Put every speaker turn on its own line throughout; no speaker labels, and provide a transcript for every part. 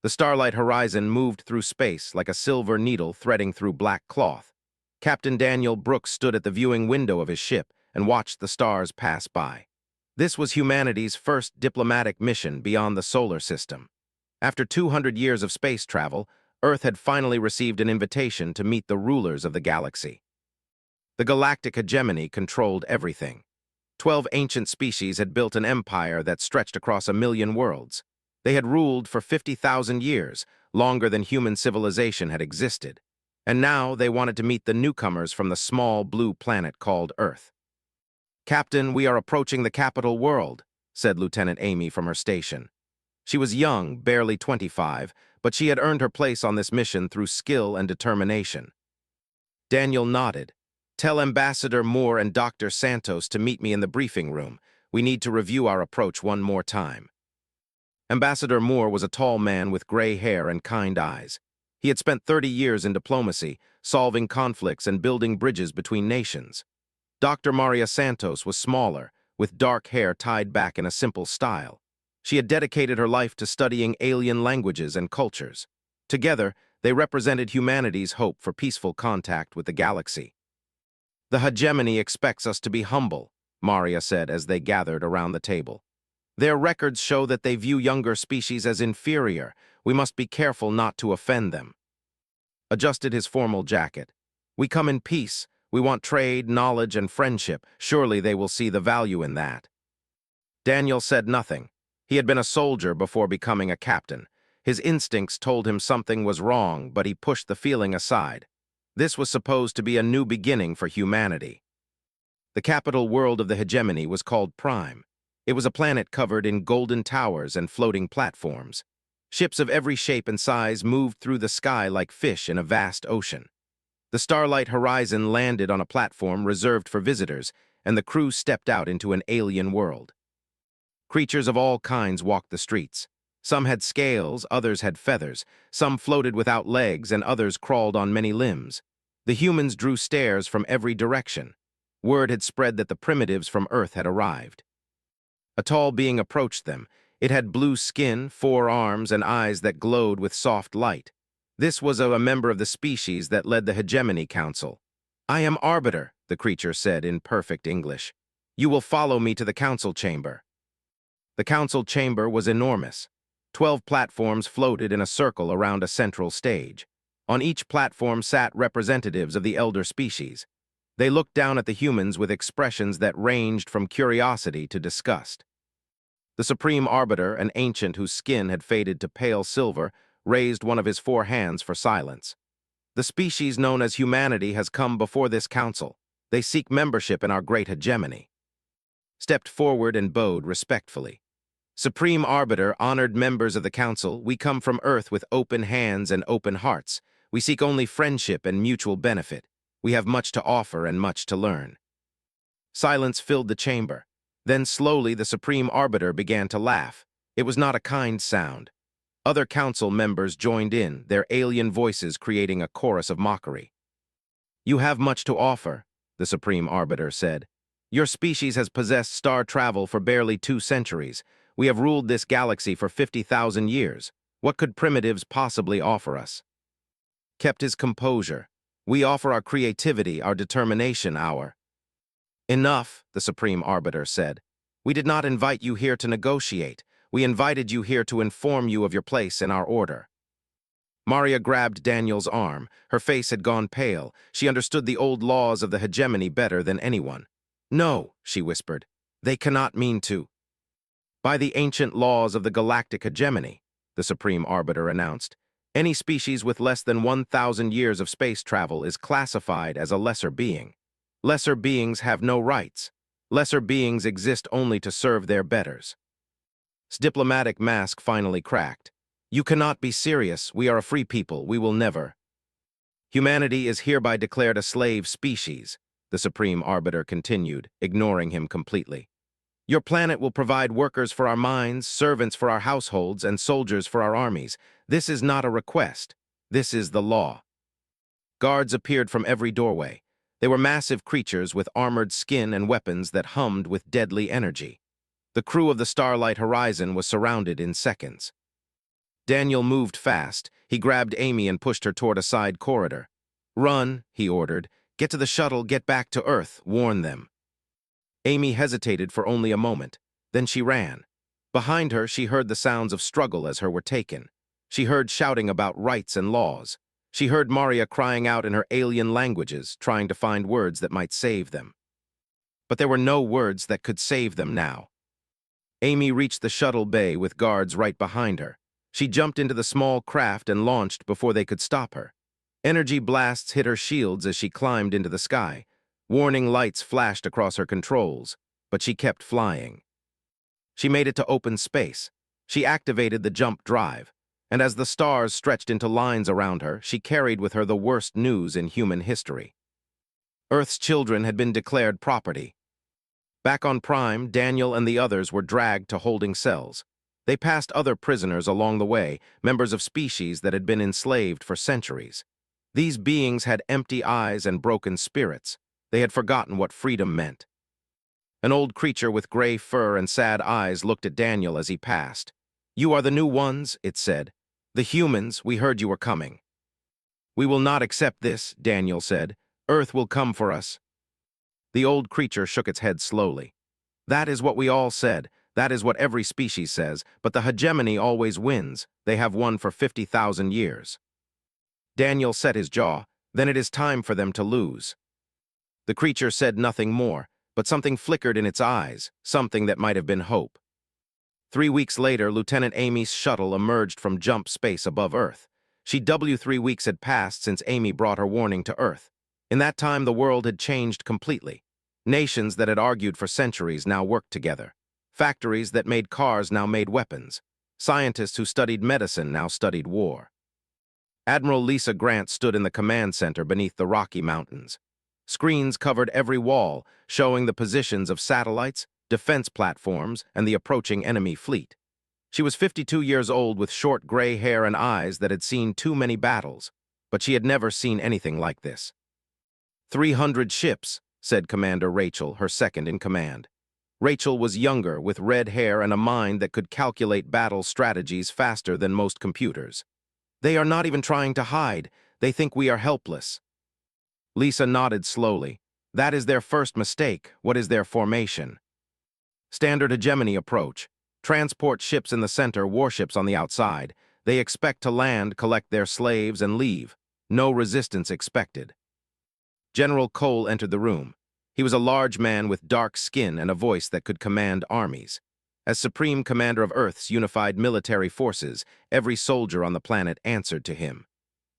The starlight horizon moved through space like a silver needle threading through black cloth. Captain Daniel Brooks stood at the viewing window of his ship and watched the stars pass by. This was humanity's first diplomatic mission beyond the solar system. After 200 years of space travel, Earth had finally received an invitation to meet the rulers of the galaxy. The galactic hegemony controlled everything. 12 ancient species had built an empire that stretched across 1,000,000 worlds. They had ruled for 50,000 years, longer than human civilization had existed. And now they wanted to meet the newcomers from the small blue planet called Earth. "Captain, we are approaching the capital world," said Lieutenant Amy from her station. She was young, barely 25, but she had earned her place on this mission through skill and determination. Daniel nodded. "Tell Ambassador Moore and Dr. Santos to meet me in the briefing room. We need to review our approach one more time." Ambassador Moore was a tall man with gray hair and kind eyes. He had spent 30 years in diplomacy, solving conflicts and building bridges between nations. Dr. Maria Santos was smaller, with dark hair tied back in a simple style. She had dedicated her life to studying alien languages and cultures. Together, they represented humanity's hope for peaceful contact with the galaxy. "The hegemony expects us to be humble," Maria said as they gathered around the table. "Their records show that they view younger species as inferior. We must be careful not to offend them." Adjusted his formal jacket. "We come in peace. We want trade, knowledge, and friendship. Surely they will see the value in that." Daniel said nothing. He had been a soldier before becoming a captain. His instincts told him something was wrong, but he pushed the feeling aside. This was supposed to be a new beginning for humanity. The capital world of the hegemony was called Prime. It was a planet covered in golden towers and floating platforms. Ships of every shape and size moved through the sky like fish in a vast ocean. The starlight horizon landed on a platform reserved for visitors, and the crew stepped out into an alien world. Creatures of all kinds walked the streets. Some had scales, others had feathers. Some floated without legs, and others crawled on many limbs. The humans drew stares from every direction. Word had spread that the primitives from Earth had arrived. A tall being approached them. It had blue skin, 4 arms, and eyes that glowed with soft light. This was a member of the species that led the Hegemony Council. "I am Arbiter," the creature said in perfect English. "You will follow me to the council chamber." The council chamber was enormous. 12 platforms floated in a circle around a central stage. On each platform sat representatives of the elder species. They looked down at the humans with expressions that ranged from curiosity to disgust. The Supreme Arbiter, an ancient whose skin had faded to pale silver, raised one of his 4 hands for silence. "The species known as humanity has come before this council. They seek membership in our great hegemony." Stepped forward and bowed respectfully. "Supreme Arbiter, honored members of the council, we come from Earth with open hands and open hearts. We seek only friendship and mutual benefit. We have much to offer and much to learn." Silence filled the chamber. Then slowly the Supreme Arbiter began to laugh. It was not a kind sound. Other council members joined in, their alien voices creating a chorus of mockery. "You have much to offer," the Supreme Arbiter said. "Your species has possessed star travel for barely 2 centuries. We have ruled this galaxy for 50,000 years. What could primitives possibly offer us?" Kept his composure. "We offer our creativity, our determination, our—" "Enough," the Supreme Arbiter said. "We did not invite you here to negotiate. We invited you here to inform you of your place in our order." Maria grabbed Daniel's arm. Her face had gone pale. She understood the old laws of the hegemony better than anyone. "No," she whispered. "They cannot mean to—" "By the ancient laws of the galactic hegemony," the Supreme Arbiter announced, "any species with less than 1,000 years of space travel is classified as a lesser being. Lesser beings have no rights. Lesser beings exist only to serve their betters." His diplomatic mask finally cracked. "You cannot be serious. We are a free people. We will never—" "Humanity is hereby declared a slave species," the Supreme Arbiter continued, ignoring him completely. "Your planet will provide workers for our mines, servants for our households, and soldiers for our armies. This is not a request. This is the law." Guards appeared from every doorway. They were massive creatures with armored skin and weapons that hummed with deadly energy. The crew of the Starlight Horizon was surrounded in seconds. Daniel moved fast. He grabbed Amy and pushed her toward a side corridor. "Run," he ordered. "Get to the shuttle, get back to Earth, warn them." Amy hesitated for only a moment. Then she ran. Behind her, she heard the sounds of struggle as her were taken. She heard shouting about rights and laws. She heard Maria crying out in her alien languages, trying to find words that might save them. But there were no words that could save them now. Amy reached the shuttle bay with guards right behind her. She jumped into the small craft and launched before they could stop her. Energy blasts hit her shields as she climbed into the sky. Warning lights flashed across her controls, but she kept flying. She made it to open space. She activated the jump drive, and as the stars stretched into lines around her, she carried with her the worst news in human history. Earth's children had been declared property. Back on Prime, Daniel and the others were dragged to holding cells. They passed other prisoners along the way, members of species that had been enslaved for centuries. These beings had empty eyes and broken spirits. They had forgotten what freedom meant. An old creature with gray fur and sad eyes looked at Daniel as he passed. "You are the new ones," it said. "The humans, we heard you were coming." "We will not accept this," Daniel said. "Earth will come for us." The old creature shook its head slowly. "That is what we all said. That is what every species says, but the hegemony always wins. They have won for 50,000 years. Daniel set his jaw. "Then it is time for them to lose." The creature said nothing more, but something flickered in its eyes, something that might have been hope. 3 weeks later, Lieutenant Amy's shuttle emerged from jump space above Earth. 3 weeks had passed since Amy brought her warning to Earth. In that time, the world had changed completely. Nations that had argued for centuries now worked together. Factories that made cars now made weapons. Scientists who studied medicine now studied war. Admiral Lisa Grant stood in the command center beneath the Rocky Mountains. Screens covered every wall, showing the positions of satellites, defense platforms, and the approaching enemy fleet. She was 52 years old with short gray hair and eyes that had seen too many battles, but she had never seen anything like this. 300 ships, said Commander Rachel, her second in command. Rachel was younger, with red hair and a mind that could calculate battle strategies faster than most computers. "They are not even trying to hide. They think we are helpless." Lisa nodded slowly. "That is their first mistake. What is their formation?" "Standard hegemony approach. Transport ships in the center, warships on the outside. They expect to land, collect their slaves, and leave. No resistance expected." General Cole entered the room. He was a large man with dark skin and a voice that could command armies. As Supreme Commander of Earth's unified military forces, every soldier on the planet answered to him.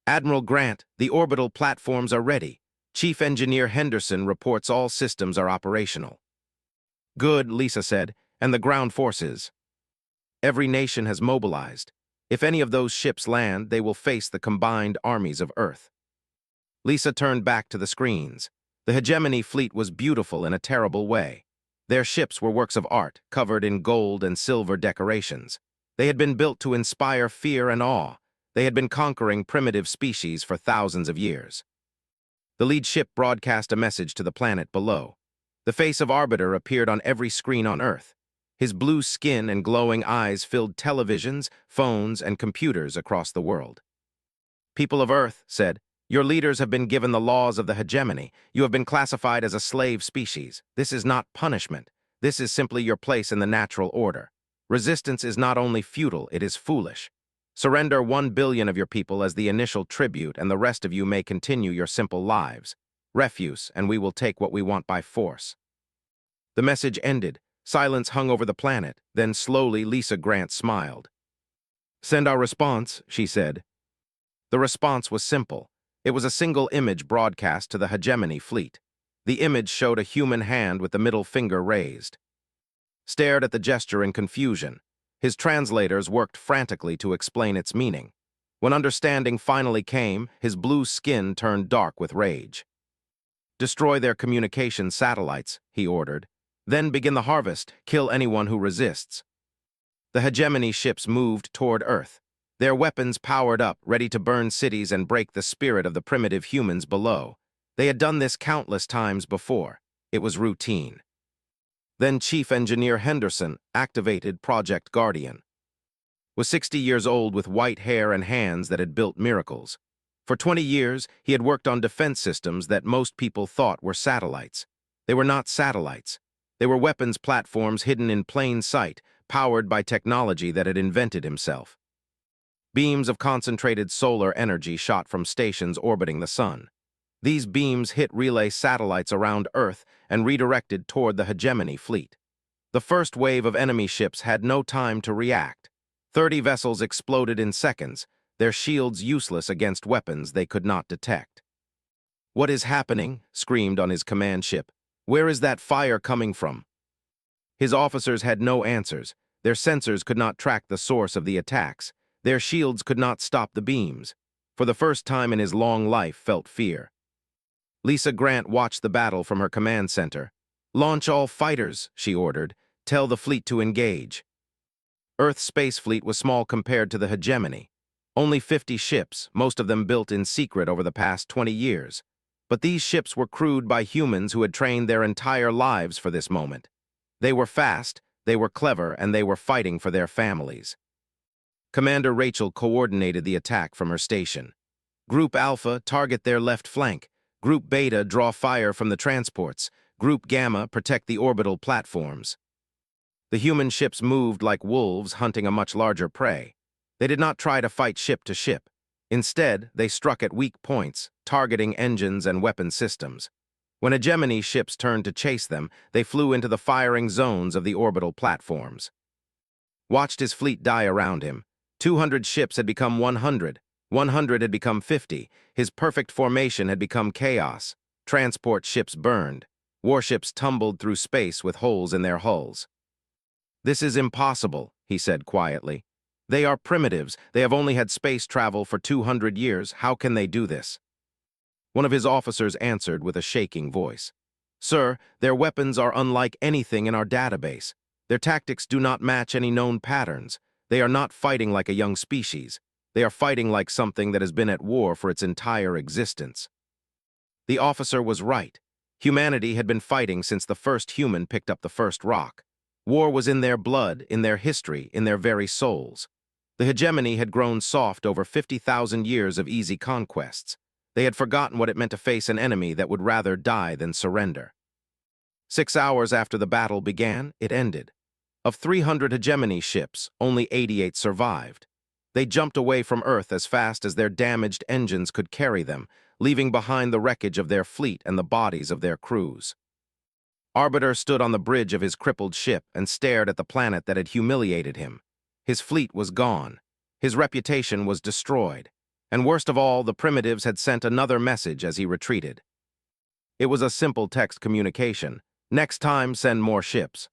"Admiral Grant, the orbital platforms are ready. Chief Engineer Henderson reports all systems are operational." "Good," Lisa said, "and the ground forces?" "Every nation has mobilized. If any of those ships land, they will face the combined armies of Earth." Lisa turned back to the screens. The hegemony fleet was beautiful in a terrible way. Their ships were works of art, covered in gold and silver decorations. They had been built to inspire fear and awe. They had been conquering primitive species for thousands of years. The lead ship broadcast a message to the planet below. The face of Arbiter appeared on every screen on Earth. His blue skin and glowing eyes filled televisions, phones, and computers across the world. "People of Earth," said, "your leaders have been given the laws of the hegemony. You have been classified as a slave species. This is not punishment. This is simply your place in the natural order. Resistance is not only futile, it is foolish. Surrender 1 billion of your people as the initial tribute, and the rest of you may continue your simple lives. Refuse, and we will take what we want by force." The message ended. Silence hung over the planet. Then slowly Lisa Grant smiled. "Send our response," she said. The response was simple. It was a single image broadcast to the hegemony fleet. The image showed a human hand with the middle finger raised. Stared at the gesture in confusion. His translators worked frantically to explain its meaning. When understanding finally came, his blue skin turned dark with rage. "Destroy their communication satellites," he ordered. "Then begin the harvest. Kill anyone who resists." The hegemony ships moved toward Earth. Their weapons powered up, ready to burn cities and break the spirit of the primitive humans below. They had done this countless times before. It was routine. Then Chief Engineer Henderson activated Project Guardian. was 60 years old with white hair and hands that had built miracles. For 20 years, he had worked on defense systems that most people thought were satellites. They were not satellites. They were weapons platforms hidden in plain sight, powered by technology that had invented himself. Beams of concentrated solar energy shot from stations orbiting the sun. These beams hit relay satellites around Earth and redirected toward the hegemony fleet. The first wave of enemy ships had no time to react. 30 vessels exploded in seconds, their shields useless against weapons they could not detect. "What is happening?" screamed on his command ship. "Where is that fire coming from?" His officers had no answers. Their sensors could not track the source of the attacks. Their shields could not stop the beams. For the first time in his long life, felt fear. Lisa Grant watched the battle from her command center. "Launch all fighters," she ordered. "Tell the fleet to engage." Earth's space fleet was small compared to the hegemony. Only 50 ships, most of them built in secret over the past 20 years. But these ships were crewed by humans who had trained their entire lives for this moment. They were fast, they were clever, and they were fighting for their families. Commander Rachel coordinated the attack from her station. "Group Alpha, target their left flank. Group Beta, draw fire from the transports. Group Gamma, protect the orbital platforms." The human ships moved like wolves hunting a much larger prey. They did not try to fight ship to ship. Instead, they struck at weak points, targeting engines and weapon systems. When hegemony ships turned to chase them, they flew into the firing zones of the orbital platforms. Watched his fleet die around him. 200 ships had become 100. 100 had become 50. His perfect formation had become chaos. Transport ships burned. Warships tumbled through space with holes in their hulls. "This is impossible," he said quietly. "They are primitives. They have only had space travel for 200 years. How can they do this?" One of his officers answered with a shaking voice. "Sir, their weapons are unlike anything in our database. Their tactics do not match any known patterns. They are not fighting like a young species. They are fighting like something that has been at war for its entire existence." The officer was right. Humanity had been fighting since the first human picked up the first rock. War was in their blood, in their history, in their very souls. The hegemony had grown soft over 50,000 years of easy conquests. They had forgotten what it meant to face an enemy that would rather die than surrender. 6 hours after the battle began, it ended. Of 300 hegemony ships, only 88 survived. They jumped away from Earth as fast as their damaged engines could carry them, leaving behind the wreckage of their fleet and the bodies of their crews. Arbiter stood on the bridge of his crippled ship and stared at the planet that had humiliated him. His fleet was gone. His reputation was destroyed. And worst of all, the primitives had sent another message as he retreated. It was a simple text communication. "Next time, send more ships."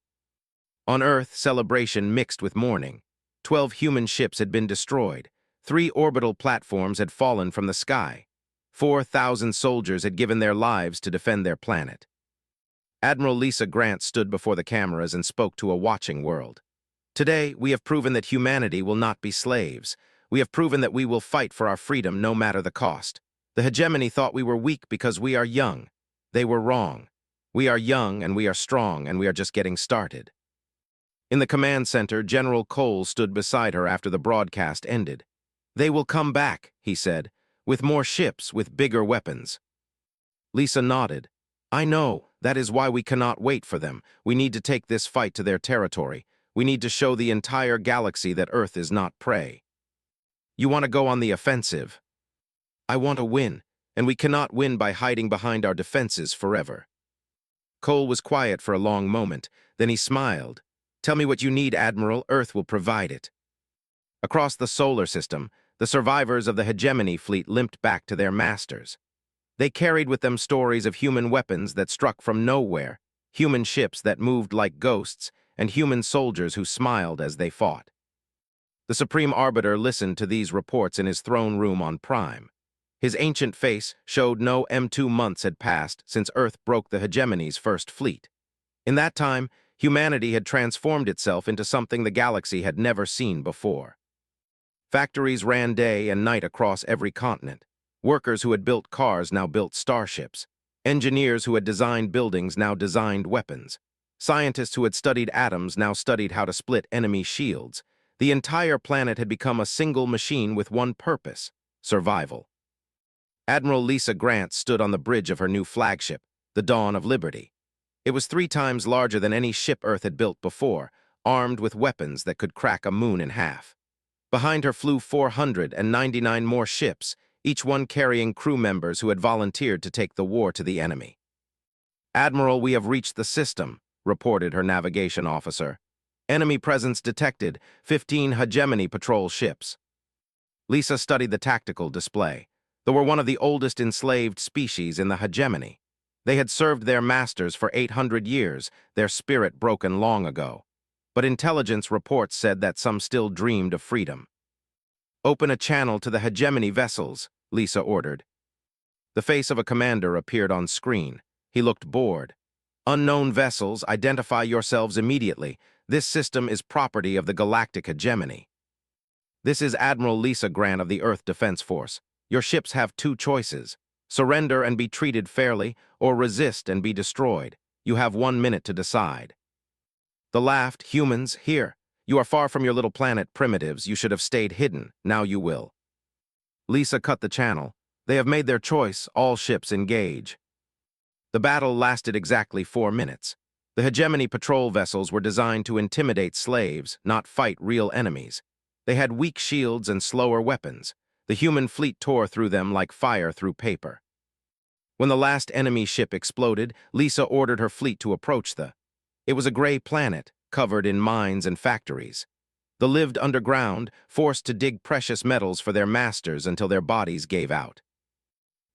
On Earth, celebration mixed with mourning. 12 human ships had been destroyed. 3 orbital platforms had fallen from the sky. 4,000 soldiers had given their lives to defend their planet. Admiral Lisa Grant stood before the cameras and spoke to a watching world. "Today, we have proven that humanity will not be slaves. We have proven that we will fight for our freedom no matter the cost. The hegemony thought we were weak because we are young. They were wrong. We are young and we are strong and we are just getting started." In the command center, General Cole stood beside her after the broadcast ended. "They will come back," he said, "with more ships, with bigger weapons." Lisa nodded. "I know. That is why we cannot wait for them. We need to take this fight to their territory. We need to show the entire galaxy that Earth is not prey." "You want to go on the offensive?" "I want to win, and we cannot win by hiding behind our defenses forever." Cole was quiet for a long moment. Then he smiled. "Tell me what you need, Admiral. Earth will provide it." Across the solar system, the survivors of the hegemony fleet limped back to their masters. They carried with them stories of human weapons that struck from nowhere, human ships that moved like ghosts, and human soldiers who smiled as they fought. The Supreme Arbiter listened to these reports in his throne room on Prime. His ancient face showed no M2 months had passed since Earth broke the hegemony's first fleet. In that time, humanity had transformed itself into something the galaxy had never seen before. Factories ran day and night across every continent. Workers who had built cars now built starships. Engineers who had designed buildings now designed weapons. Scientists who had studied atoms now studied how to split enemy shields. The entire planet had become a single machine with one purpose: survival. Admiral Lisa Grant stood on the bridge of her new flagship, the Dawn of Liberty. It was 3 times larger than any ship Earth had built before, armed with weapons that could crack a moon in half. Behind her flew 499 more ships, each one carrying crew members who had volunteered to take the war to the enemy. "Admiral, we have reached the system," reported her navigation officer. "Enemy presence detected, 15 hegemony patrol ships." Lisa studied the tactical display. They were one of the oldest enslaved species in the hegemony. They had served their masters for 800 years, their spirit broken long ago. But intelligence reports said that some still dreamed of freedom. "Open a channel to the hegemony vessels," Lisa ordered. The face of a commander appeared on screen. He looked bored. "Unknown vessels, identify yourselves immediately. This system is property of the Galactic Hegemony." "This is Admiral Lisa Grant of the Earth Defense Force. Your ships have 2 choices. Surrender and be treated fairly, or resist and be destroyed. You have 1 minute to decide." The laughed. "Humans, here. You are far from your little planet, primitives. You should have stayed hidden. Now you will." Lisa cut the channel. "They have made their choice. All ships engage." The battle lasted exactly 4 minutes. The hegemony patrol vessels were designed to intimidate slaves, not fight real enemies. They had weak shields and slower weapons. The human fleet tore through them like fire through paper. When the last enemy ship exploded, Lisa ordered her fleet to approach the... It was a gray planet, covered in mines and factories. They lived underground, forced to dig precious metals for their masters until their bodies gave out.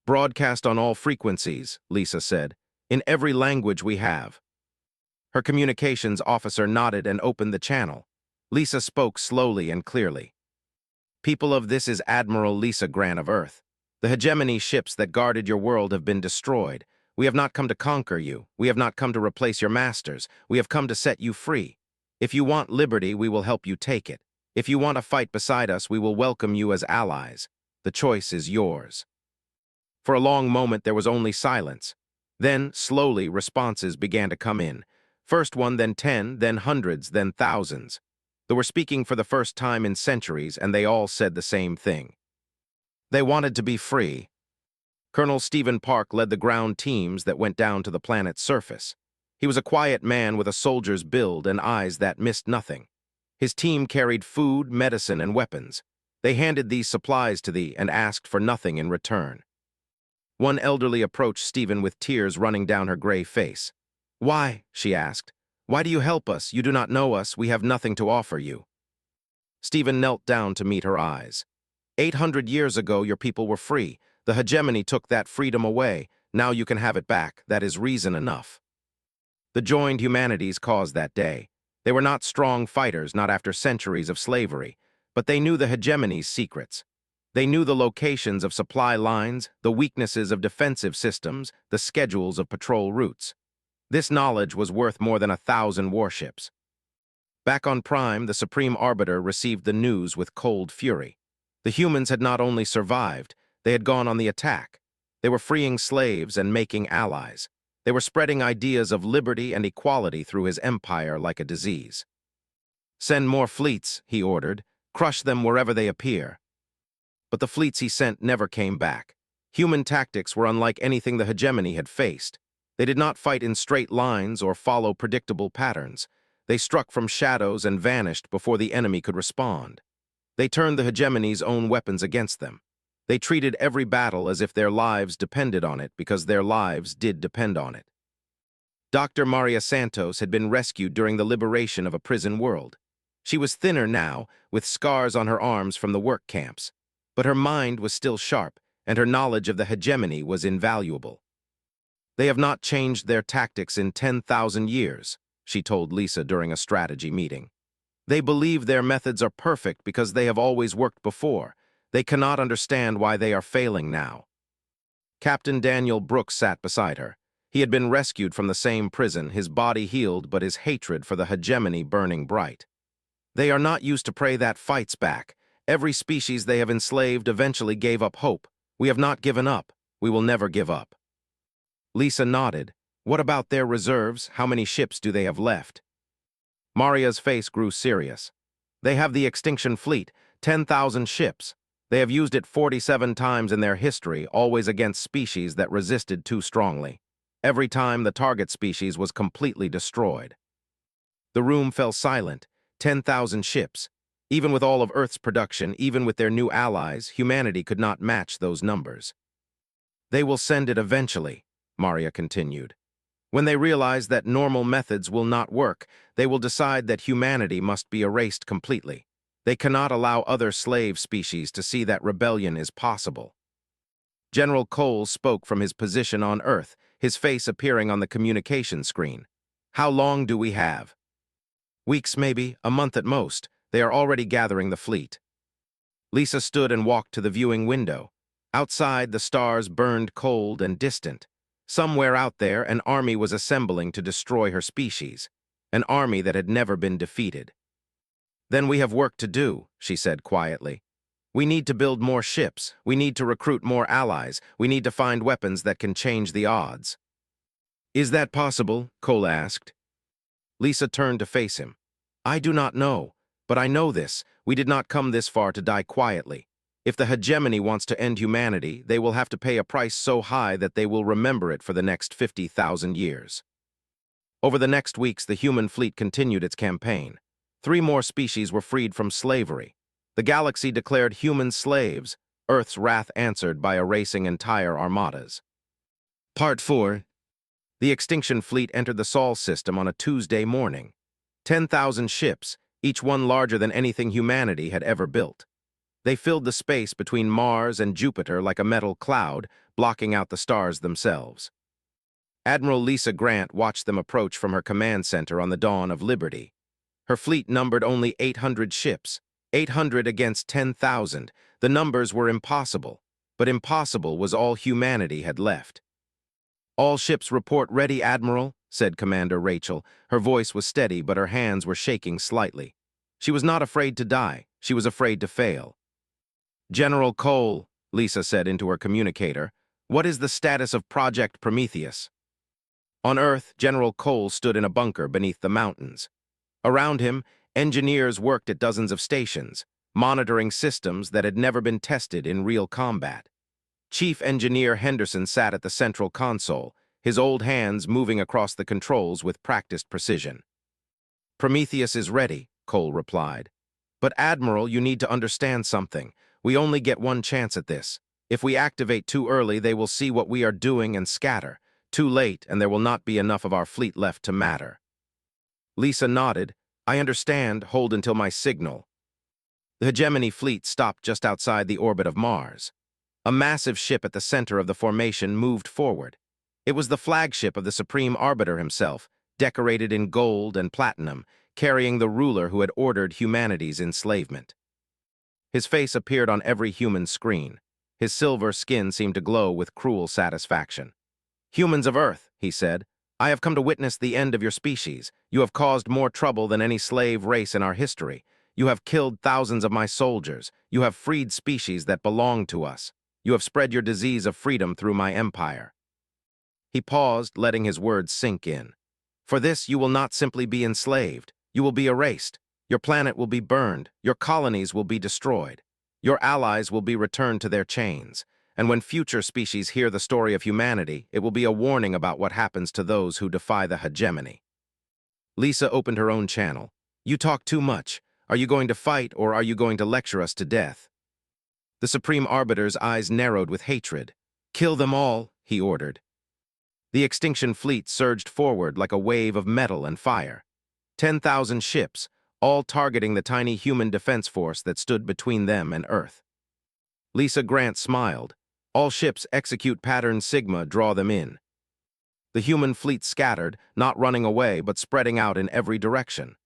"Broadcast on all frequencies," Lisa said, "in every language we have." Her communications officer nodded and opened the channel. Lisa spoke slowly and clearly. "People of this is Admiral Lisa Grant of Earth. The hegemony ships that guarded your world have been destroyed. We have not come to conquer you. We have not come to replace your masters. We have come to set you free. If you want liberty, we will help you take it. If you want to fight beside us, we will welcome you as allies. The choice is yours." For a long moment, there was only silence. Then, slowly, responses began to come in. First one, then 10, then hundreds, then thousands. They were speaking for the first time in centuries, and they all said the same thing. They wanted to be free. Colonel Stephen Park led the ground teams that went down to the planet's surface. He was a quiet man with a soldier's build and eyes that missed nothing. His team carried food, medicine, and weapons. They handed these supplies to thee and asked for nothing in return. One elderly approached Stephen with tears running down her gray face. "Why?" she asked. "Why do you help us? You do not know us. We have nothing to offer you." Stephen knelt down to meet her eyes. 800 years ago, your people were free. The hegemony took that freedom away. Now you can have it back. That is reason enough." The joined humanities caused that day. They were not strong fighters, not after centuries of slavery, but they knew the hegemony's secrets. They knew the locations of supply lines, the weaknesses of defensive systems, the schedules of patrol routes. This knowledge was worth more than 1,000 warships. Back on Prime, the Supreme Arbiter received the news with cold fury. The humans had not only survived, they had gone on the attack. They were freeing slaves and making allies. They were spreading ideas of liberty and equality through his empire like a disease. "Send more fleets," he ordered. "Crush them wherever they appear." But the fleets he sent never came back. Human tactics were unlike anything the hegemony had faced. They did not fight in straight lines or follow predictable patterns. They struck from shadows and vanished before the enemy could respond. They turned the hegemony's own weapons against them. They treated every battle as if their lives depended on it because their lives did depend on it. Dr. Maria Santos had been rescued during the liberation of a prison world. She was thinner now, with scars on her arms from the work camps. But her mind was still sharp, and her knowledge of the hegemony was invaluable. "They have not changed their tactics in 10,000 years, she told Lisa during a strategy meeting. "They believe their methods are perfect because they have always worked before. They cannot understand why they are failing now." Captain Daniel Brooks sat beside her. He had been rescued from the same prison, his body healed, but his hatred for the hegemony burning bright. "They are not used to prey that fights back. Every species they have enslaved eventually gave up hope. We have not given up. We will never give up." Lisa nodded. "What about their reserves? How many ships do they have left?" Maria's face grew serious. They have the extinction fleet, 10,000 ships. They have used it 47 times in their history, always against species that resisted too strongly. Every time the target species was completely destroyed. The room fell silent. 10,000 ships. Even with all of Earth's production, even with their new allies, humanity could not match those numbers. They will send it eventually, Maria continued. When they realize that normal methods will not work, they will decide that humanity must be erased completely. They cannot allow other slave species to see that rebellion is possible. General Cole spoke from his position on Earth, his face appearing on the communication screen. How long do we have? Weeks maybe, a month at most. They are already gathering the fleet. Lisa stood and walked to the viewing window. Outside, the stars burned cold and distant. Somewhere out there, an army was assembling to destroy her species, an army that had never been defeated. Then we have work to do, she said quietly. We need to build more ships. We need to recruit more allies. We need to find weapons that can change the odds. Is that possible? Cole asked. Lisa turned to face him. I do not know, but I know this. We did not come this far to die quietly. If the hegemony wants to end humanity, they will have to pay a price so high that they will remember it for the next 50,000 years. Over the next weeks, the human fleet continued its campaign. 3 more species were freed from slavery. The galaxy declared humans slaves. Earth's wrath answered by erasing entire armadas. Part 4. The extinction fleet entered the Sol system on a Tuesday morning. 10,000 ships, each one larger than anything humanity had ever built. They filled the space between Mars and Jupiter like a metal cloud, blocking out the stars themselves. Admiral Lisa Grant watched them approach from her command center on the dawn of liberty. Her fleet numbered only 800 ships, 800 against 10,000. The numbers were impossible, but impossible was all humanity had left. All ships report ready, Admiral, said Commander Rachel. Her voice was steady, but her hands were shaking slightly. She was not afraid to die. She was afraid to fail. General Cole, Lisa said into her communicator, what is the status of Project Prometheus? On Earth, General Cole stood in a bunker beneath the mountains. Around him, engineers worked at dozens of stations, monitoring systems that had never been tested in real combat. Chief Engineer Henderson sat at the central console, his old hands moving across the controls with practiced precision. Prometheus is ready, Cole replied. But Admiral, you need to understand something. We only get one chance at this. If we activate too early, they will see what we are doing and scatter. Too late, and there will not be enough of our fleet left to matter. Lisa nodded. I understand. Hold until my signal. The hegemony fleet stopped just outside the orbit of Mars. A massive ship at the center of the formation moved forward. It was the flagship of the Supreme Arbiter himself, decorated in gold and platinum, carrying the ruler who had ordered humanity's enslavement. His face appeared on every human screen. His silver skin seemed to glow with cruel satisfaction. Humans of Earth, he said, I have come to witness the end of your species. You have caused more trouble than any slave race in our history. You have killed thousands of my soldiers. You have freed species that belong to us. You have spread your disease of freedom through my empire. He paused, letting his words sink in. For this, you will not simply be enslaved. You will be erased. Your planet will be burned. Your colonies will be destroyed. Your allies will be returned to their chains. And when future species hear the story of humanity, it will be a warning about what happens to those who defy the hegemony. Lisa opened her own channel. You talk too much. Are you going to fight, or are you going to lecture us to death? The Supreme Arbiter's eyes narrowed with hatred. Kill them all, he ordered. The extinction fleet surged forward like a wave of metal and fire. 10,000 ships, all targeting the tiny human defense force that stood between them and Earth. Lisa Grant smiled. All ships execute pattern Sigma, draw them in. The human fleet scattered, not running away but spreading out in every direction.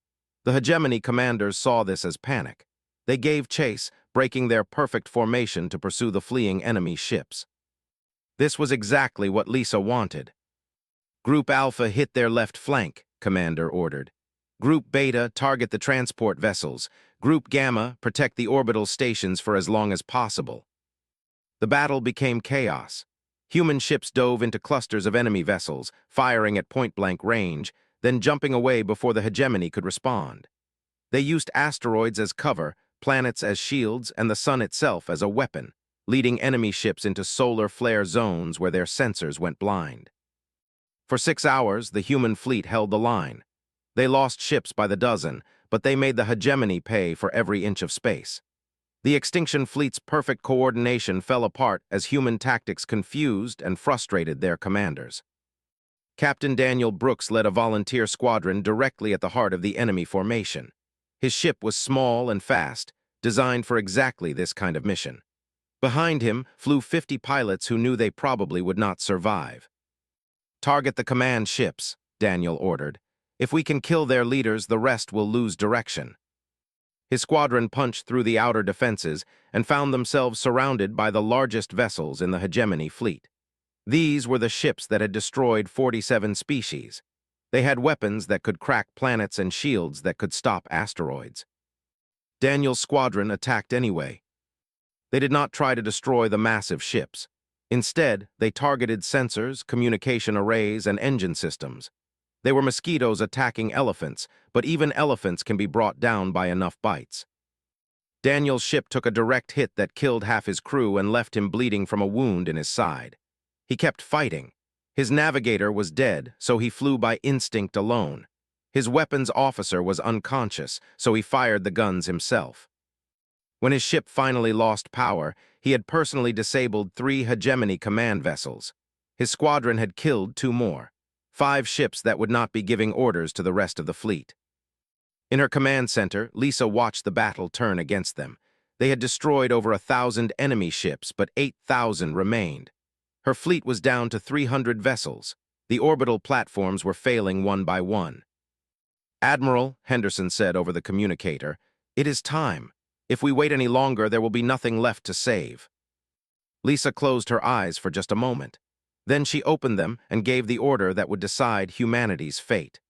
The hegemony commanders saw this as panic. They gave chase, breaking their perfect formation to pursue the fleeing enemy ships. This was exactly what Lisa wanted. Group Alpha hit their left flank, Commander ordered. Group Beta target the transport vessels. Group Gamma protect the orbital stations for as long as possible. The battle became chaos. Human ships dove into clusters of enemy vessels, firing at point-blank range, then jumping away before the hegemony could respond. They used asteroids as cover, planets as shields, and the sun itself as a weapon, leading enemy ships into solar flare zones where their sensors went blind. For 6 hours, the human fleet held the line. They lost ships by the dozen, but they made the hegemony pay for every inch of space. The extinction fleet's perfect coordination fell apart as human tactics confused and frustrated their commanders. Captain Daniel Brooks led a volunteer squadron directly at the heart of the enemy formation. His ship was small and fast, designed for exactly this kind of mission. Behind him flew 50 pilots who knew they probably would not survive. "Target the command ships," Daniel ordered. "If we can kill their leaders, the rest will lose direction." His squadron punched through the outer defenses and found themselves surrounded by the largest vessels in the hegemony fleet. These were the ships that had destroyed 47 species. They had weapons that could crack planets and shields that could stop asteroids. Daniel's squadron attacked anyway. They did not try to destroy the massive ships. Instead, they targeted sensors, communication arrays, and engine systems. They were mosquitoes attacking elephants, but even elephants can be brought down by enough bites. Daniel's ship took a direct hit that killed half his crew and left him bleeding from a wound in his side. He kept fighting. His navigator was dead, so he flew by instinct alone. His weapons officer was unconscious, so he fired the guns himself. When his ship finally lost power, he had personally disabled 3 hegemony command vessels. His squadron had killed 2 more. 5 ships that would not be giving orders to the rest of the fleet. In her command center, Lisa watched the battle turn against them. They had destroyed over 1,000 enemy ships, but 8,000 remained. Her fleet was down to 300 vessels. The orbital platforms were failing one by one. "Admiral," Henderson said over the communicator, "it is time. If we wait any longer, there will be nothing left to save." Lisa closed her eyes for just a moment. Then she opened them and gave the order that would decide humanity's fate.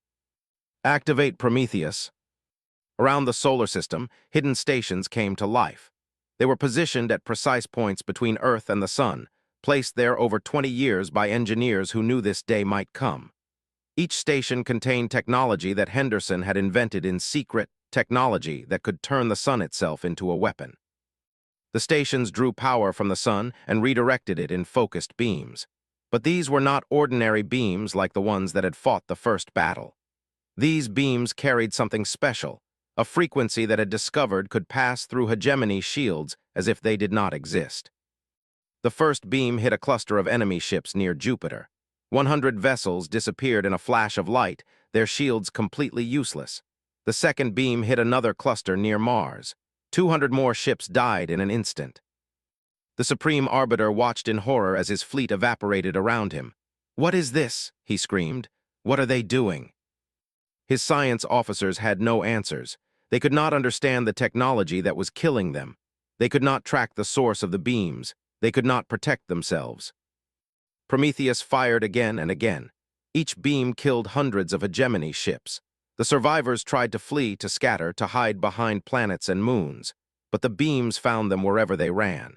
"Activate Prometheus." Around the solar system, hidden stations came to life. They were positioned at precise points between Earth and the Sun, placed there over 20 years by engineers who knew this day might come. Each station contained technology that Henderson had invented in secret, technology that could turn the sun itself into a weapon. The stations drew power from the sun and redirected it in focused beams. But these were not ordinary beams like the ones that had fought the first battle. These beams carried something special, a frequency that had discovered could pass through hegemony shields as if they did not exist. The first beam hit a cluster of enemy ships near Jupiter. 100 vessels disappeared in a flash of light, their shields completely useless. The second beam hit another cluster near Mars. 200 more ships died in an instant. The Supreme Arbiter watched in horror as his fleet evaporated around him. "What is this?" he screamed. "What are they doing?" His science officers had no answers. They could not understand the technology that was killing them. They could not track the source of the beams. They could not protect themselves. Prometheus fired again and again. Each beam killed hundreds of hegemony ships. The survivors tried to flee, to scatter, to hide behind planets and moons, but the beams found them wherever they ran.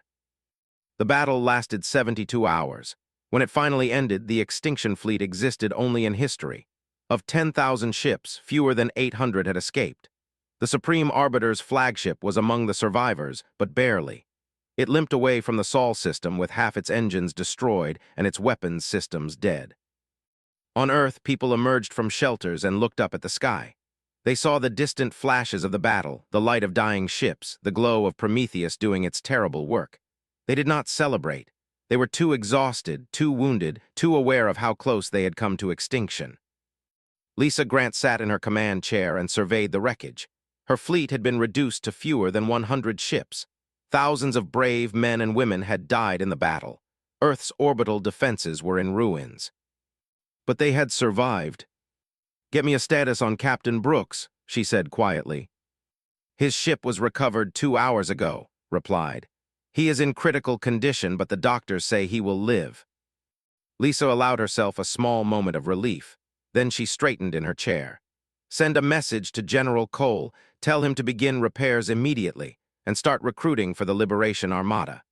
The battle lasted 72 hours. When it finally ended, the extinction fleet existed only in history. Of 10,000 ships, fewer than 800 had escaped. The Supreme Arbiter's flagship was among the survivors, but barely. It limped away from the Sol system with half its engines destroyed and its weapons systems dead. On Earth, people emerged from shelters and looked up at the sky. They saw the distant flashes of the battle, the light of dying ships, the glow of Prometheus doing its terrible work. They did not celebrate. They were too exhausted, too wounded, too aware of how close they had come to extinction. Lisa Grant sat in her command chair and surveyed the wreckage. Her fleet had been reduced to fewer than 100 ships. Thousands of brave men and women had died in the battle. Earth's orbital defenses were in ruins. But they had survived. "Get me a status on Captain Brooks," she said quietly. "His ship was recovered 2 hours ago," replied. "He is in critical condition, but the doctors say he will live." Lisa allowed herself a small moment of relief. Then she straightened in her chair. "Send a message to General Cole. Tell him to begin repairs immediately and start recruiting for the Liberation Armada."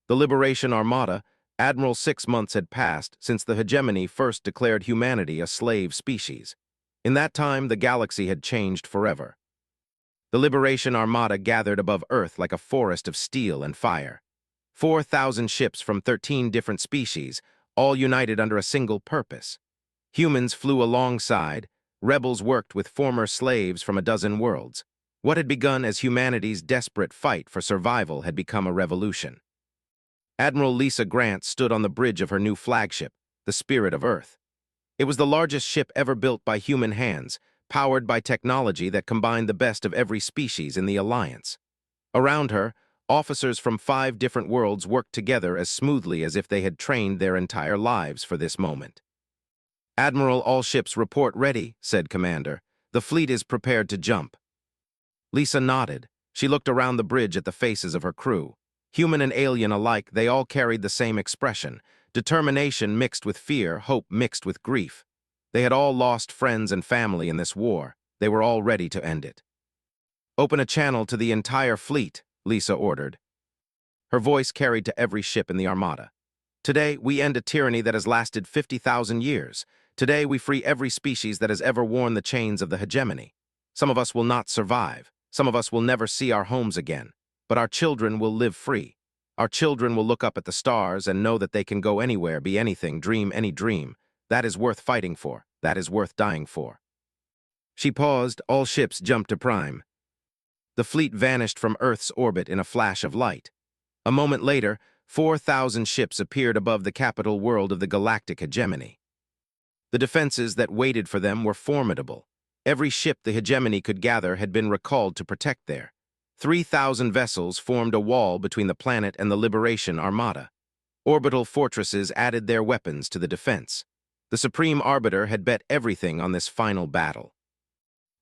The Liberation Armada, Admiral, 6 months had passed since the hegemony first declared humanity a slave species. In that time, the galaxy had changed forever. The Liberation Armada gathered above Earth like a forest of steel and fire. 4,000 ships from 13 different species, all united under a single purpose. Humans flew alongside, rebels worked with former slaves from a dozen worlds. What had begun as humanity's desperate fight for survival had become a revolution. Admiral Lisa Grant stood on the bridge of her new flagship, the Spirit of Earth. It was the largest ship ever built by human hands, powered by technology that combined the best of every species in the Alliance. Around her, officers from 5 different worlds worked together as smoothly as if they had trained their entire lives for this moment. "Admiral, all ships report ready," said Commander. "The fleet is prepared to jump." Lisa nodded. She looked around the bridge at the faces of her crew. Human and alien alike, they all carried the same expression: determination mixed with fear, hope mixed with grief. They had all lost friends and family in this war. They were all ready to end it. "Open a channel to the entire fleet," Lisa ordered. Her voice carried to every ship in the Armada. "Today, we end a tyranny that has lasted 50,000 years. Today, we free every species that has ever worn the chains of the hegemony. Some of us will not survive. Some of us will never see our homes again. But our children will live free. Our children will look up at the stars and know that they can go anywhere, be anything, dream any dream. That is worth fighting for. That is worth dying for." She paused. All ships jumped to prime. The fleet vanished from Earth's orbit in a flash of light. A moment later, 4,000 ships appeared above the capital world of the galactic hegemony. The defenses that waited for them were formidable. Every ship the hegemony could gather had been recalled to protect there. 3,000 vessels formed a wall between the planet and the Liberation Armada. Orbital fortresses added their weapons to the defense. The Supreme Arbiter had bet everything on this final battle.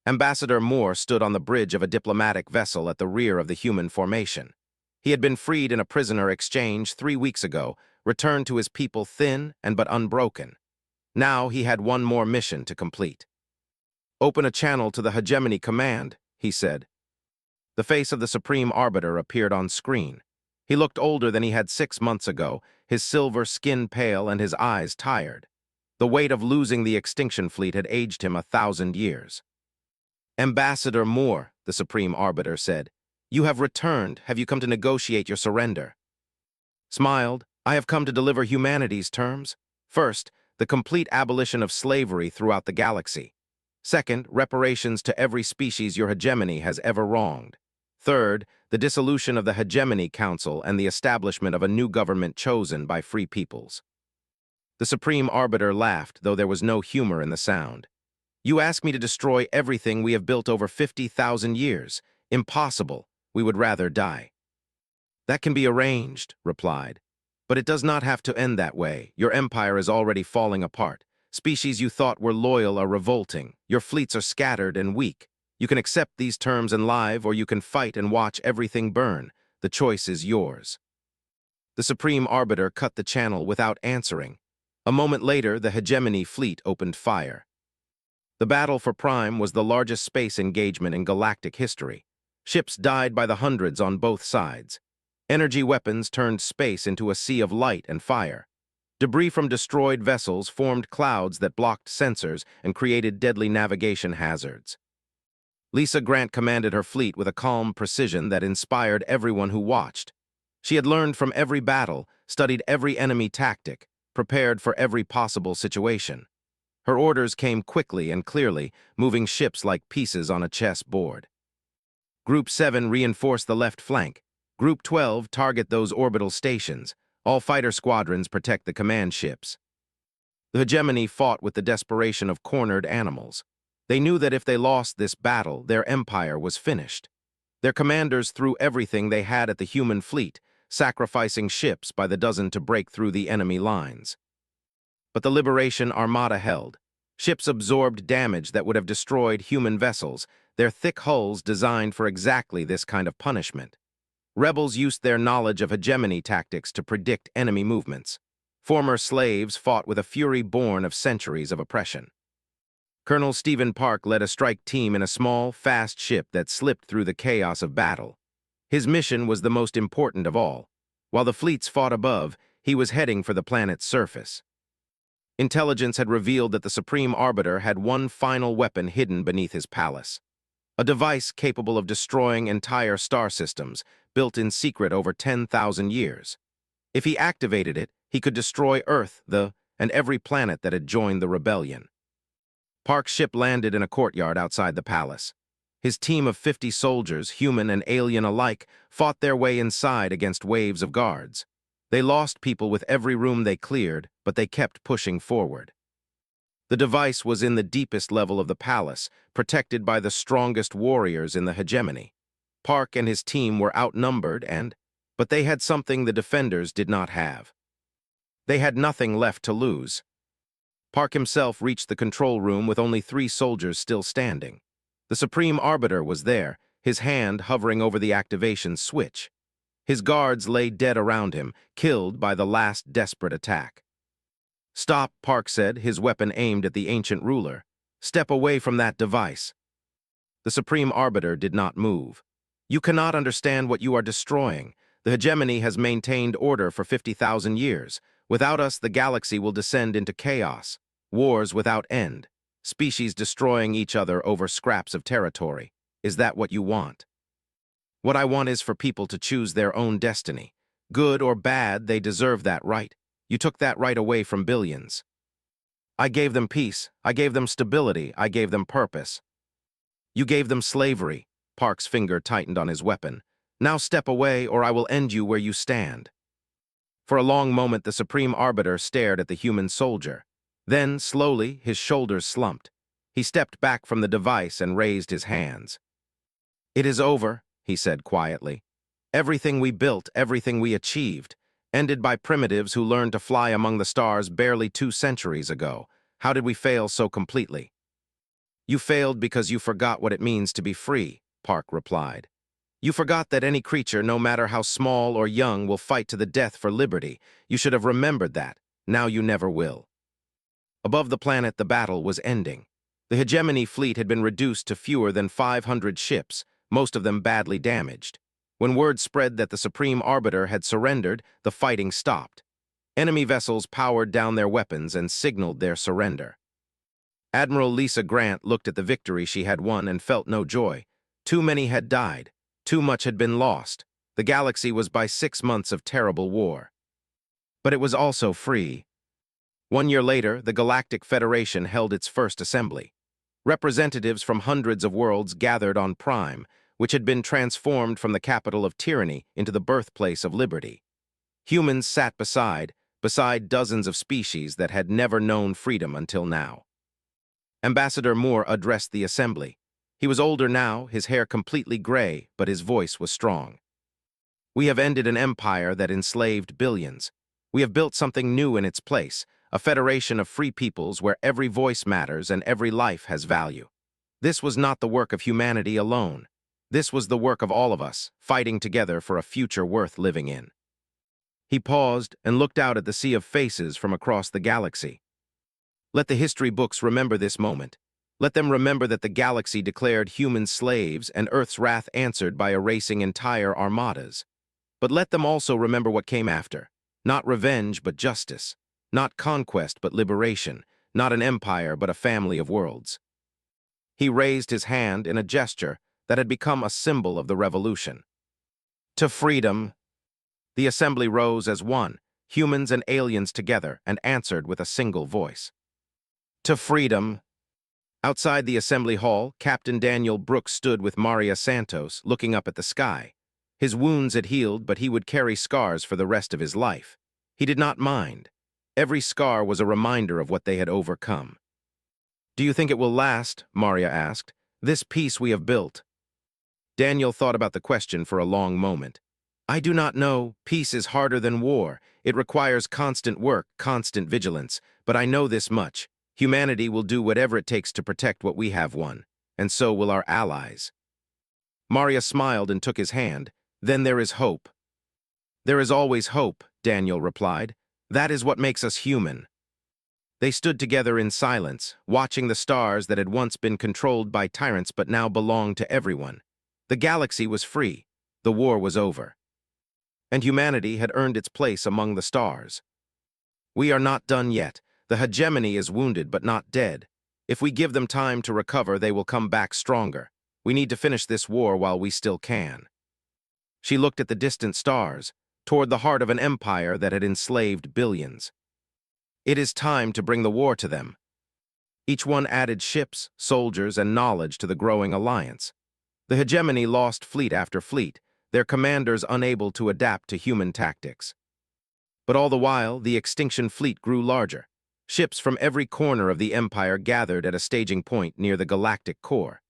Ambassador Moore stood on the bridge of a diplomatic vessel at the rear of the human formation. He had been freed in a prisoner exchange 3 weeks ago, returned to his people thin and but unbroken. Now he had one more mission to complete. "Open a channel to the Hegemony Command," he said. The face of the Supreme Arbiter appeared on screen. He looked older than he had 6 months ago, his silver skin pale and his eyes tired. The weight of losing the extinction fleet had aged him 1,000 years. "Ambassador Moore," the Supreme Arbiter said, "you have returned. Have you come to negotiate your surrender?" Smiled. "I have come to deliver humanity's terms. First, the complete abolition of slavery throughout the galaxy. Second, reparations to every species your hegemony has ever wronged. Third, the dissolution of the Hegemony Council and the establishment of a new government chosen by free peoples." The Supreme Arbiter laughed, though there was no humor in the sound. "You ask me to destroy everything we have built over 50,000 years. Impossible. We would rather die." "That can be arranged," replied. "But it does not have to end that way. Your empire is already falling apart. Species you thought were loyal are revolting. Your fleets are scattered and weak. You can accept these terms and live, or you can fight and watch everything burn. The choice is yours." The Supreme Arbiter cut the channel without answering. A moment later, the Hegemony fleet opened fire. The battle for Prime was the largest space engagement in galactic history. Ships died by the hundreds on both sides. Energy weapons turned space into a sea of light and fire. Debris from destroyed vessels formed clouds that blocked sensors and created deadly navigation hazards. Lisa Grant commanded her fleet with a calm precision that inspired everyone who watched. She had learned from every battle, studied every enemy tactic, prepared for every possible situation. Her orders came quickly and clearly, moving ships like pieces on a chess board. Group 7 reinforce the left flank. Group 12 target those orbital stations. All fighter squadrons protect the command ships. The hegemony fought with the desperation of cornered animals. They knew that if they lost this battle, their empire was finished. Their commanders threw everything they had at the human fleet, sacrificing ships by the dozen to break through the enemy lines. But the Liberation Armada held. Ships absorbed damage that would have destroyed human vessels, their thick hulls designed for exactly this kind of punishment. Rebels used their knowledge of hegemony tactics to predict enemy movements. Former slaves fought with a fury born of centuries of oppression. Colonel Stephen Park led a strike team in a small, fast ship that slipped through the chaos of battle. His mission was the most important of all. While the fleets fought above, he was heading for the planet's surface. Intelligence had revealed that the Supreme Arbiter had one final weapon hidden beneath his palace. a device capable of destroying entire star systems, built in secret over 10,000 years. If he activated it, he could destroy Earth, and every planet that had joined the rebellion. Park's ship landed in a courtyard outside the palace. His team of 50 soldiers, human and alien alike, fought their way inside against waves of guards. They lost people with every room they cleared, but they kept pushing forward. The device was in the deepest level of the palace, protected by the strongest warriors in the hegemony. Park and his team were outnumbered but they had something the defenders did not have. They had nothing left to lose. Park himself reached the control room with only 3 soldiers still standing. The Supreme Arbiter was there, his hand hovering over the activation switch. His guards lay dead around him, killed by the last desperate attack. "Stop," Park said, his weapon aimed at the ancient ruler. "Step away from that device." The Supreme Arbiter did not move. "You cannot understand what you are destroying. The hegemony has maintained order for 50,000 years. Without us, the galaxy will descend into chaos. Wars without end. Species destroying each other over scraps of territory. Is that what you want?" "What I want is for people to choose their own destiny. Good or bad, they deserve that right. You took that right away from billions." "I gave them peace. I gave them stability. I gave them purpose." "You gave them slavery." Park's finger tightened on his weapon. "Now step away, or I will end you where you stand." For a long moment, the Supreme Arbiter stared at the human soldier. Then, slowly, his shoulders slumped. He stepped back from the device and raised his hands. "It is over," he said quietly. "Everything we built, everything we achieved, ended by primitives who learned to fly among the stars barely 2 centuries ago. How did we fail so completely?" "You failed because you forgot what it means to be free," Park replied. "You forgot that any creature, no matter how small or young, will fight to the death for liberty. You should have remembered that. Now you never will." Above the planet, the battle was ending. The hegemony fleet had been reduced to fewer than 500 ships, most of them badly damaged. When word spread that the Supreme Arbiter had surrendered, the fighting stopped. Enemy vessels powered down their weapons and signaled their surrender. Admiral Lisa Grant looked at the victory she had won and felt no joy. Too many had died. Too much had been lost. The galaxy was by 6 months of terrible war. But it was also free. 1 year later, the Galactic Federation held its first assembly. Representatives from hundreds of worlds gathered on Prime, which had been transformed from the capital of tyranny into the birthplace of liberty. Humans sat beside dozens of species that had never known freedom until now. Ambassador Moore addressed the assembly. He was older now, his hair completely gray, but his voice was strong. "We have ended an empire that enslaved billions. We have built something new in its place, a federation of free peoples where every voice matters and every life has value. This was not the work of humanity alone. This was the work of all of us, fighting together for a future worth living in." He paused and looked out at the sea of faces from across the galaxy. Let the history books remember this moment. Let them remember that the galaxy declared humans slaves and Earth's wrath answered by erasing entire armadas. But let them also remember what came after. Not revenge, but justice. Not conquest, but liberation. Not an empire, but a family of worlds. He raised his hand in a gesture that had become a symbol of the revolution. "To freedom." The assembly rose as one, humans and aliens together, and answered with a single voice. "To freedom." Outside the assembly hall, Captain Daniel Brooks stood with Maria Santos, looking up at the sky. His wounds had healed, but he would carry scars for the rest of his life. He did not mind. Every scar was a reminder of what they had overcome. "Do you think it will last?" Maria asked. "This peace we have built?" Daniel thought about the question for a long moment. "I do not know. Peace is harder than war. It requires constant work, constant vigilance. But I know this much. Humanity will do whatever it takes to protect what we have won, and so will our allies." Maria smiled and took his hand. "Then there is hope." "There is always hope," Daniel replied. "That is what makes us human." They stood together in silence, watching the stars that had once been controlled by tyrants but now belonged to everyone. The galaxy was free. The war was over. And humanity had earned its place among the stars. "We are not done yet. The hegemony is wounded but not dead. If we give them time to recover, they will come back stronger. We need to finish this war while we still can. She looked at the distant stars, toward the heart of an empire that had enslaved billions. It is time to bring the war to them. Each one added ships, soldiers, and knowledge to the growing alliance. The hegemony lost fleet after fleet, their commanders unable to adapt to human tactics. But all the while, the extinction fleet grew larger. Ships from every corner of the empire gathered at a staging point near the galactic core.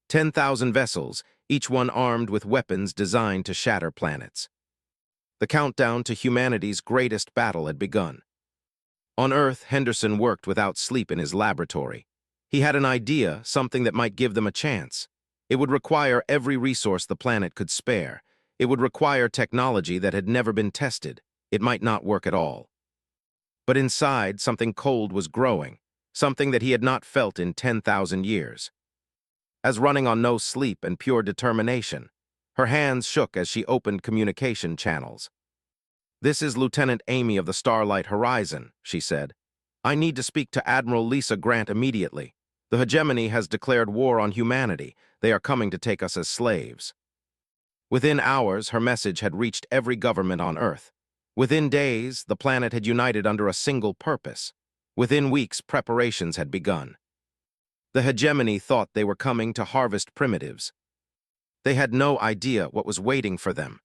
10,000 vessels, each one armed with weapons designed to shatter planets. The countdown to humanity's greatest battle had begun. On Earth, Henderson worked without sleep in his laboratory. He had an idea, something that might give them a chance. It would require every resource the planet could spare. It would require technology that had never been tested. It might not work at all. But inside, something cold was growing, something that he had not felt in 10,000 years. As running on no sleep and pure determination, her hands shook as she opened communication channels. "This is Lieutenant Amy of the Starlight Horizon," she said. "I need to speak to Admiral Lisa Grant immediately. The hegemony has declared war on humanity. They are coming to take us as slaves." Within hours, her message had reached every government on Earth. Within days, the planet had united under a single purpose. Within weeks, preparations had begun. The hegemony thought they were coming to harvest primitives. They had no idea what was waiting for them.